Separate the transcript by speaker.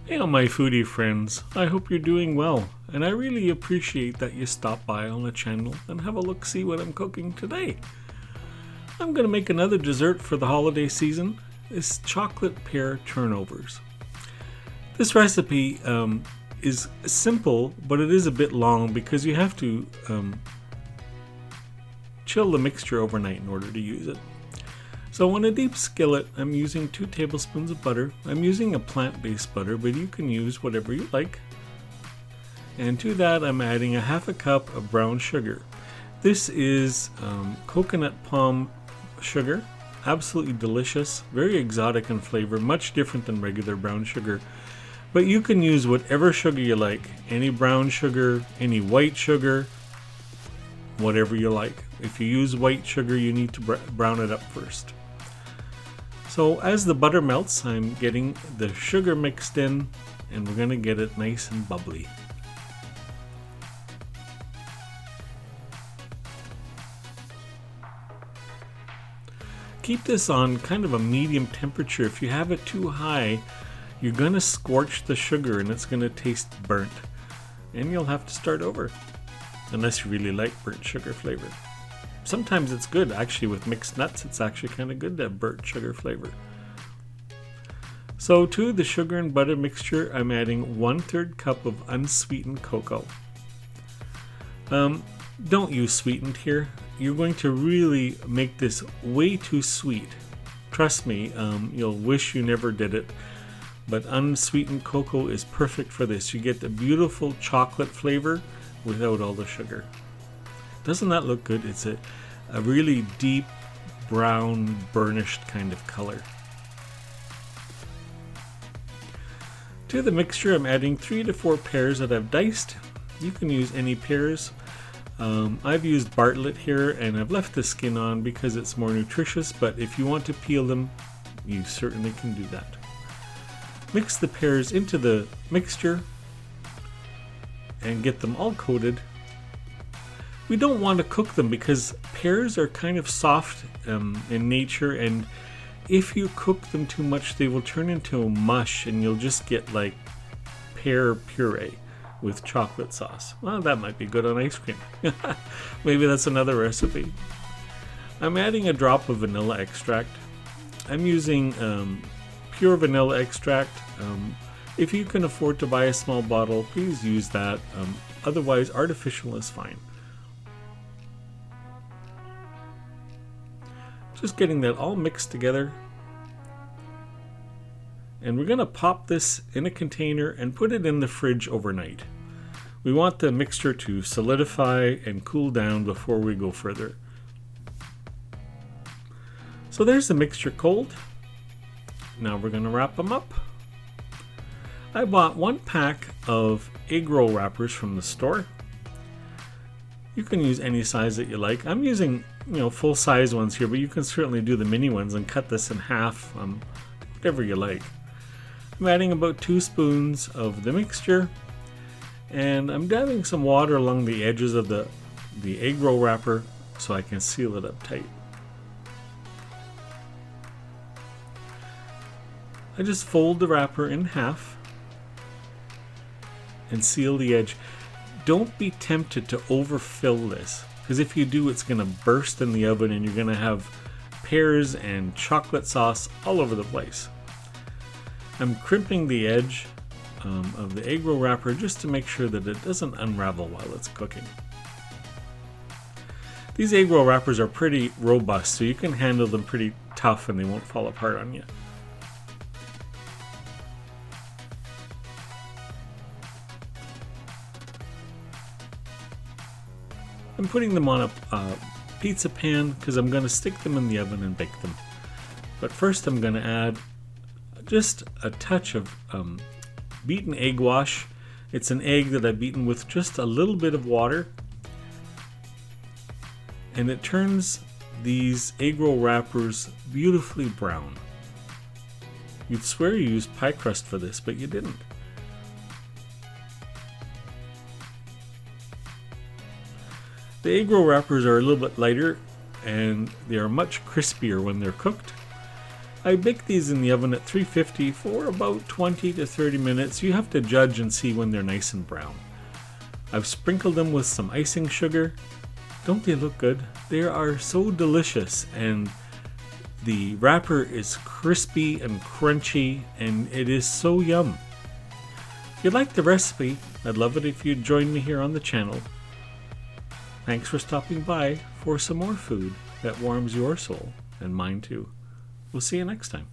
Speaker 1: Hey, all my foodie friends, I hope you're doing well, and I really appreciate that you stop by on the channel and have a look see what I'm cooking today. I'm going to make another dessert for the holiday season. It's chocolate pear turnovers. This recipe is simple, but it is a bit long because you have to chill the mixture overnight in order to use it. So on a deep skillet, I'm using 2 tablespoons of butter. I'm using a plant-based butter, but you can use whatever you like. And to that, I'm adding 1/2 cup of brown sugar. This is coconut palm sugar, absolutely delicious, very exotic in flavor, much different than regular brown sugar. But you can use whatever sugar you like, any brown sugar, any white sugar, whatever you like. If you use white sugar, you need to brown it up first. So as the butter melts, I'm getting the sugar mixed in, and we're going to get it nice and bubbly. Keep this on kind of a medium temperature. If you have it too high, you're going to scorch the sugar and it's going to taste burnt. And you'll have to start over, unless you really like burnt sugar flavor. Sometimes it's good, actually, with mixed nuts. It's actually kind of good to have burnt sugar flavor. So to the sugar and butter mixture, I'm adding 1/3 cup of unsweetened cocoa. Don't use sweetened here. You're going to really make this way too sweet. Trust me, you'll wish you never did it. But unsweetened cocoa is perfect for this. You get the beautiful chocolate flavor without all the sugar. Doesn't that look good? It's a really deep brown burnished kind of color. To the mixture, I'm adding 3 to 4 pears that I've diced. You can use any pears. I've used Bartlett here, and I've left the skin on because it's more nutritious, but if you want to peel them, you certainly can do that. Mix the pears into the mixture and get them all coated. We don't want to cook them because pears are kind of soft in nature, and if you cook them too much, they will turn into a mush and you'll just get like pear puree with chocolate sauce. Well, that might be good on ice cream. Maybe that's another recipe. I'm adding a drop of vanilla extract. I'm using pure vanilla extract. If you can afford to buy a small bottle, please use that. Otherwise, artificial is fine. Just getting that all mixed together. And we're going to pop this in a container and put it in the fridge overnight. We want the mixture to solidify and cool down before we go further. So there's the mixture cold. Now we're going to wrap them up. I bought 1 pack of egg roll wrappers from the store. You can use any size that you like. I'm using full size ones here, but you can certainly do the mini ones and cut this in half, whatever you like. I'm adding about 2 spoons of the mixture, and I'm dabbing some water along the edges of the egg roll wrapper so I can seal it up tight. I just fold the wrapper in half and seal the edge. Don't be tempted to overfill this, because if you do, it's going to burst in the oven and you're going to have pears and chocolate sauce all over the place. I'm crimping the edge of the egg roll wrapper just to make sure that it doesn't unravel while it's cooking. These egg roll wrappers are pretty robust, so you can handle them pretty tough and they won't fall apart on you. I'm putting them on a pizza pan because I'm going to stick them in the oven and bake them. But first I'm going to add just a touch of beaten egg wash. It's an egg that I've beaten with just a little bit of water. And it turns these egg roll wrappers beautifully brown. You'd swear you used pie crust for this, but you didn't. The egg roll wrappers are a little bit lighter and they are much crispier when they're cooked. I bake these in the oven at 350 for about 20 to 30 minutes. You have to judge and see when they're nice and brown. I've sprinkled them with some icing sugar. Don't they look good? They are so delicious, and the wrapper is crispy and crunchy, and it is so yum. If you like the recipe, I'd love it if you'd join me here on the channel. Thanks for stopping by for some more food that warms your soul and mine too. We'll see you next time.